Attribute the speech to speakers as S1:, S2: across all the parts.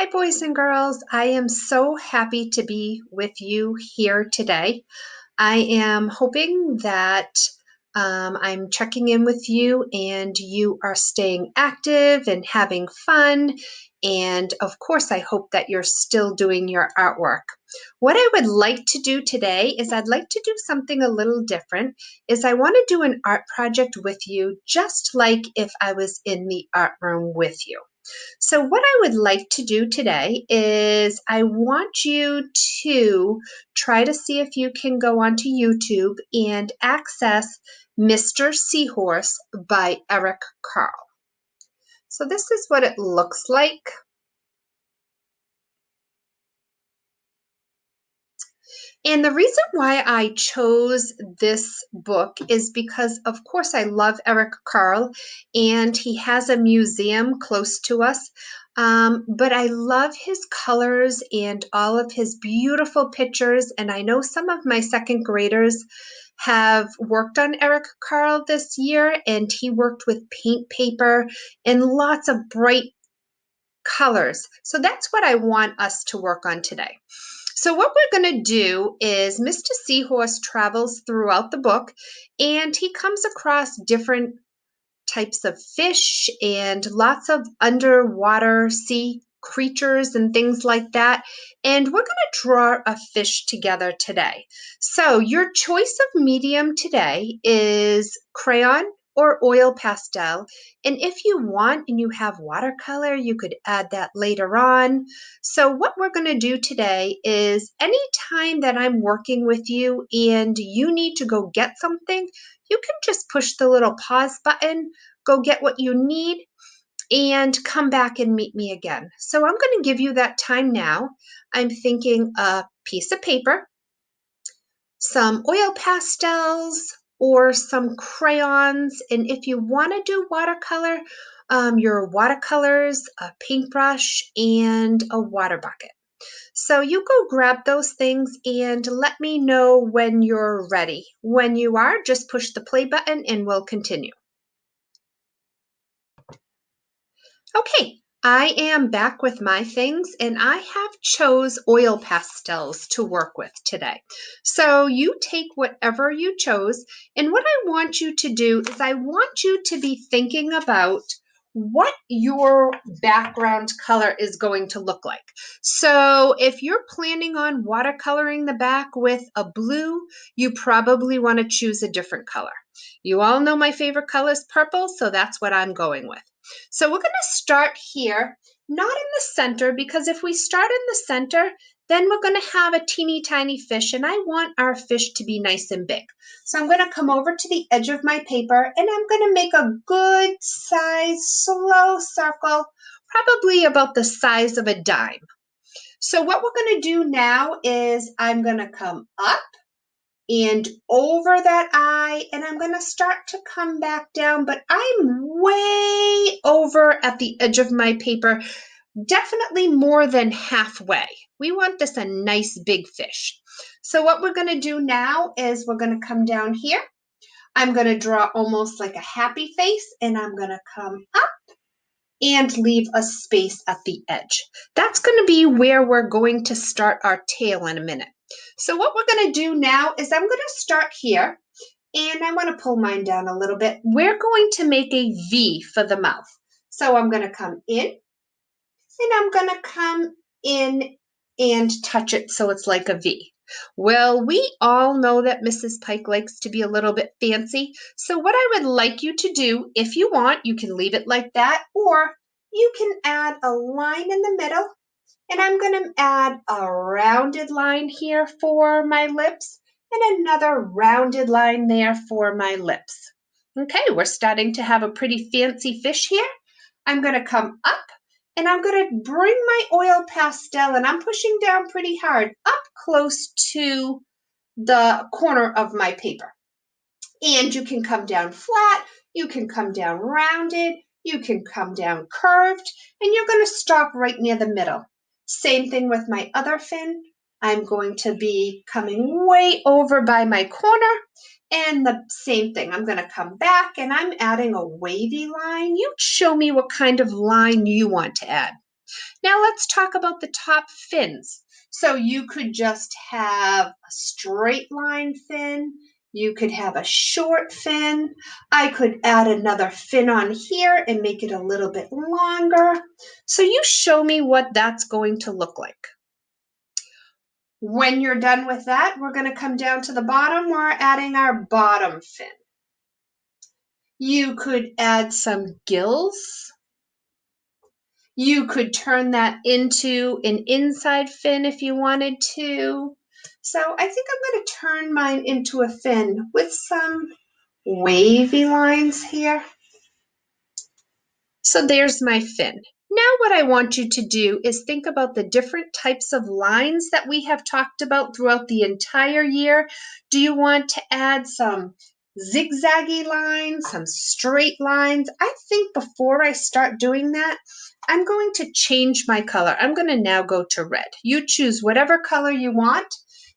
S1: Hi, boys and girls. I am so happy to be with you here today. I am hoping that I'm checking in with you and you are staying active and having fun. And of course, I hope that you're still doing your artwork. What I would like to do today is I'd like to do something a little different is I want to do an art project with you just like if I was in the art room with you. So, what I would like to do today is I want you to try to see if you can go onto YouTube and access Mr. Seahorse by Eric Carle. So, this is what it looks like. And the reason why I chose this book is because, of course, I love Eric Carle and he has a museum close to us. But I love his colors and all of his beautiful pictures. And I know some of my second graders have worked on Eric Carle this year, and he worked with paint paper and lots of bright colors. So that's what I want us to work on today. So what we're going to do is Mr. Seahorse travels throughout the book and he comes across different types of fish and lots of underwater sea creatures and things like that. And we're going to draw a fish together today. So your choice of medium today is crayon or oil pastel. And if you want and you have watercolor, you could add that later on. So what we're going to do today is anytime that I'm working with you and you need to go get something, you can just push the little pause button, go get what you need, and come back and meet me again. So I'm going to give you that time now. I'm thinking a piece of paper, some oil pastels, or some crayons. And if you want to do watercolor, your watercolors, a paintbrush, and a water bucket. So you go grab those things and let me know when you're ready. When you are, just push the play button and we'll continue. Okay, I am back with my things and I have chose oil pastels to work with today. So you take whatever you chose, and what I want you to do is I want you to be thinking about what your background color is going to look like. So if you're planning on watercoloring the back with a blue, you probably want to choose a different color. You all know my favorite color is purple, so that's what I'm going with. So we're going to start here, not in the center, because if we start in the center, then we're going to have a teeny tiny fish, and I want our fish to be nice and big. So I'm going to come over to the edge of my paper, and I'm going to make a good size, slow circle, probably about the size of a dime. So what we're going to do now is I'm going to come up and over that eye, and I'm going to start to come back down, but I'm way over at the edge of my paper, definitely more than halfway. We want this a nice big fish. So what we're going to do now is we're going to come down here. I'm going to draw almost like a happy face, and I'm going to come up and leave a space at the edge. That's going to be where we're going to start our tail in a minute. So what we're going to do now is I'm going to start here, and I want to pull mine down a little bit. We're going to make a V for the mouth. So I'm going to come in, and I'm going to come in and touch it so it's like a V. Well, we all know that Mrs. Pike likes to be a little bit fancy. So what I would like you to do, if you want, you can leave it like that, or you can add a line in the middle. And I'm going to add a rounded line here for my lips and another rounded line there for my lips. Okay, we're starting to have a pretty fancy fish here. I'm going to come up and I'm going to bring my oil pastel, and I'm pushing down pretty hard up close to the corner of my paper. And you can come down flat, you can come down rounded, you can come down curved, and you're going to stop right near the middle. Same thing with my other fin. I'm going to be coming way over by my corner, and the same thing. I'm going to come back and I'm adding a wavy line. You show me what kind of line you want to add. Now let's talk about the top fins. So you could just have a straight line fin. You could have a short fin. I could add another fin on here and make it a little bit longer. So you show me what that's going to look like. When you're done with that, we're going to come down to the bottom. We're adding our bottom fin. You could add some gills. You could turn that into an inside fin if you wanted to. So I think I'm going to turn mine into a fin with some wavy lines here. So there's my fin. Now what I want you to do is think about the different types of lines that we have talked about throughout the entire year. Do you want to add some zigzaggy lines, some straight lines? I think before I start doing that, I'm going to change my color. I'm going to now go to red. You choose whatever color you want.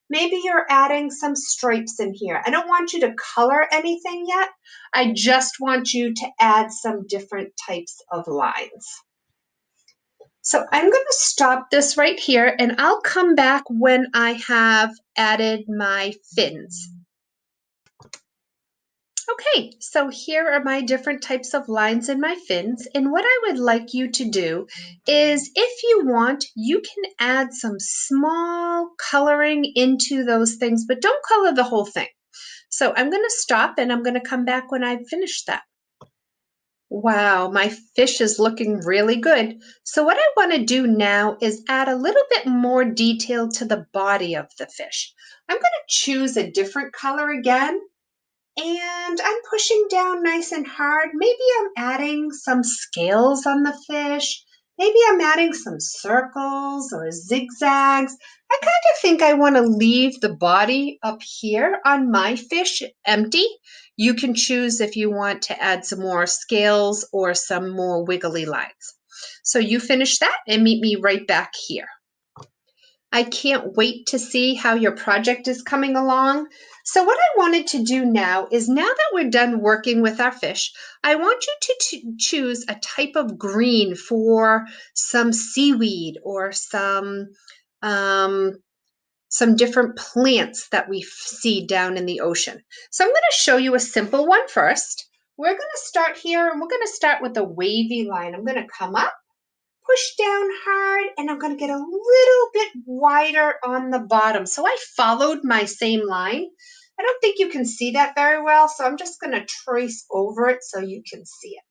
S1: Maybe you're adding some stripes in here. I don't want you to color anything yet. I just want you to add some different types of lines. So I'm going to stop this right here and I'll come back when I have added my fins. Okay, so here are my different types of lines in my fins, and what I would like you to do is, if you want, you can add some small coloring into those things, but don't color the whole thing. So I'm going to stop and I'm going to come back when I've finished that. Wow, my fish is looking really good. So what I want to do now is add a little bit more detail to the body of the fish. I'm going to choose a different color again. And I'm pushing down nice and hard. Maybe I'm adding some scales on the fish. Maybe I'm adding some circles or zigzags. I kind of think I want to leave the body up here on my fish empty. You can choose if you want to add some more scales or some more wiggly lines. So you finish that and meet me right back here. I can't wait to see how your project is coming along. So what I wanted to do now is, now that we're done working with our fish, I want you to choose a type of green for some seaweed or some different plants that we see down in the ocean. So I'm going to show you a simple one first. We're going to start here and we're going to start with a wavy line. I'm going to come up, push down hard, and I'm going to get a little bit wider on the bottom. So I followed my same line. I don't think you can see that very well, so I'm just going to trace over it so you can see it.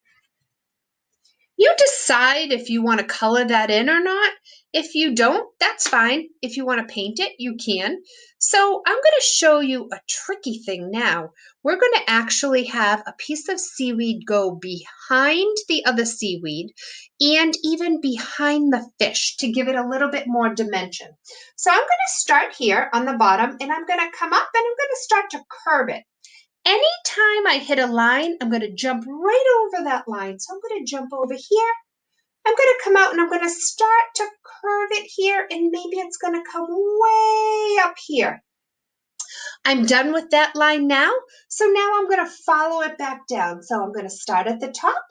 S1: You decide if you want to color that in or not. If you don't, that's fine. If you want to paint it, you can. So I'm going to show you a tricky thing now. We're going to actually have a piece of seaweed go behind the other seaweed and even behind the fish to give it a little bit more dimension. So I'm going to start here on the bottom and I'm going to come up and I'm going to start to curve it. Anytime I hit a line, I'm going to jump right over that line. So I'm going to jump over here. I'm going to come out and I'm going to start to curve it here, and maybe it's going to come way up here. I'm done with that line now. So now I'm going to follow it back down. So I'm going to start at the top.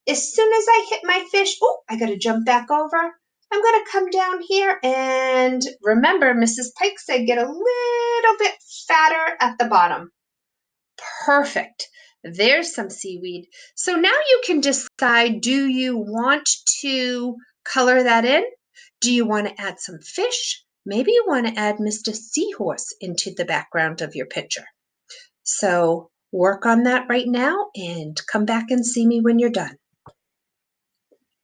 S1: As soon as I hit my fish, oh, I got to jump back over. I'm going to come down here, and remember, Mrs. Pike said get a little bit fatter at the bottom. Perfect. There's some seaweed. So now you can decide, do you want to color that in? Do you want to add some fish? Maybe you want to add Mr. Seahorse into the background of your picture. So work on that right now and come back and see me when you're done.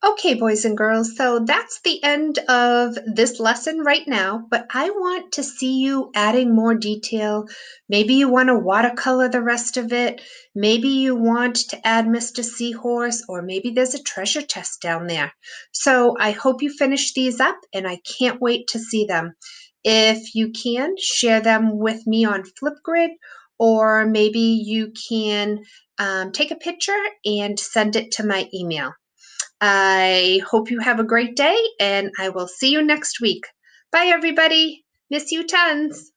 S1: Okay, boys and girls, so that's the end of this lesson right now, but I want to see you adding more detail. Maybe you want to watercolor the rest of it. Maybe you want to add Mr. Seahorse, or maybe there's a treasure chest down there. So I hope you finish these up, and I can't wait to see them. If you can, share them with me on Flipgrid, or maybe you can take a picture and send it to my email. I hope you have a great day, and I will see you next week. Bye, everybody. Miss you tons.